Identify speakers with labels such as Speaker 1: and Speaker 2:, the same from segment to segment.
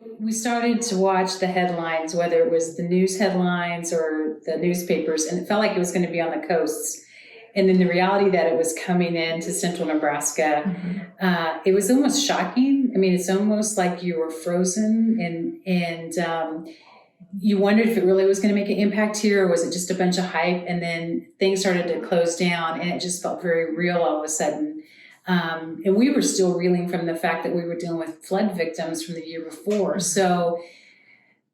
Speaker 1: We started to watch the headlines, whether it was the news headlines or the newspapers, and it felt like it was going to be on the coasts. And then the reality that it was coming into central Nebraska, it was almost shocking. I mean, it's almost like you were frozen, and you wondered if it really was going to make an impact here, or was it just a bunch of hype? And then things started to close down, and it just felt very real all of a sudden. And we were still reeling from the fact that we were dealing with flood victims from the year before. So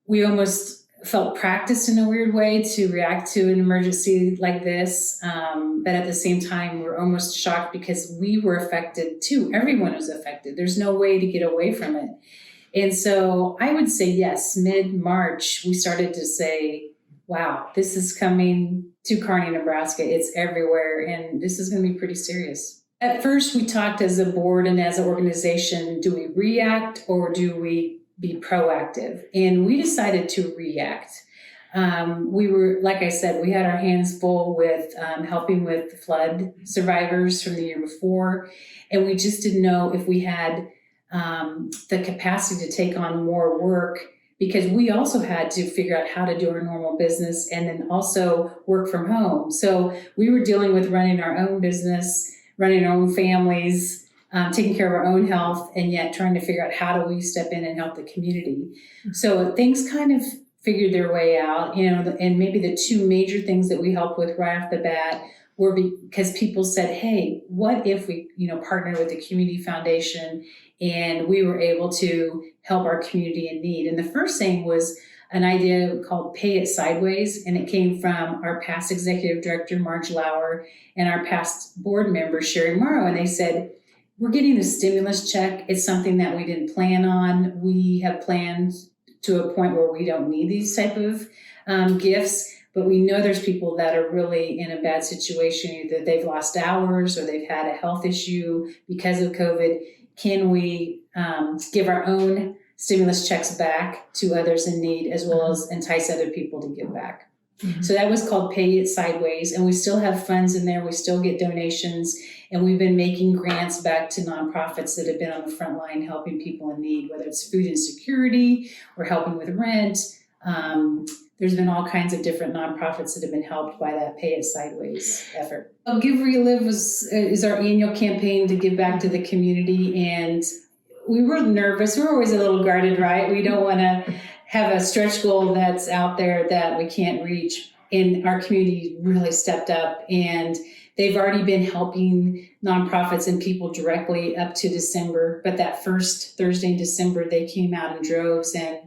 Speaker 1: we almost felt practiced in a weird way to react to an emergency like this. But at the same time, we're almost shocked because we were affected too. Everyone was affected. There's no way to get away from it. And so I would say, yes, mid-March, we started to say, wow, this is coming to Kearney, Nebraska. It's everywhere, and this is going to be pretty serious. At first, we talked as a board and as an organization, do we react or do we be proactive? And we decided to react. We were, like I said, we had our hands full with helping with the flood survivors from the year before, and we just didn't know if we had the capacity to take on more work, because we also had to figure out how to do our normal business and then also work from home. So we were dealing with running our own business, running our own families, taking care of our own health, and yet trying to figure out how do we step in and help the community. So things kind of figured their way out, and maybe the two major things that we helped with right off the bat were because people said, hey, what if we, partnered with the Community Foundation and we were able to help our community in need? And the first thing was an idea called Pay It Sideways, and it came from our past executive director, Marge Lauer, and our past board member, Sherry Morrow, and they said, we're getting the stimulus check. It's something that we didn't plan on. We have planned to a point where we don't need these type of gifts, but we know there's people that are really in a bad situation, either they've lost hours or they've had a health issue because of COVID. Can we give our own stimulus checks back to others in need, as well as entice other people to give back? So that was called Pay It Sideways, and we still have funds in there. We still get donations, and we've been making grants back to nonprofits that have been on the front line helping people in need, whether it's food insecurity or helping with rent. There's been all kinds of different nonprofits that have been helped by that Pay It Sideways effort. Give, Relive is our annual campaign to give back to the community, and we were nervous. We're always a little guarded, right? We don't want to have a stretch goal that's out there that we can't reach. And our community really stepped up, and they've already been helping nonprofits and people directly up to December. But that first Thursday in December, they came out in droves and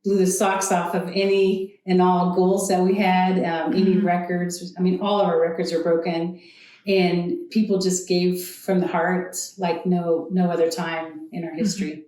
Speaker 1: blew the socks off of any and all goals that we had, any records. I mean, all of our records are broken, and people just gave from the heart like no other time in our history.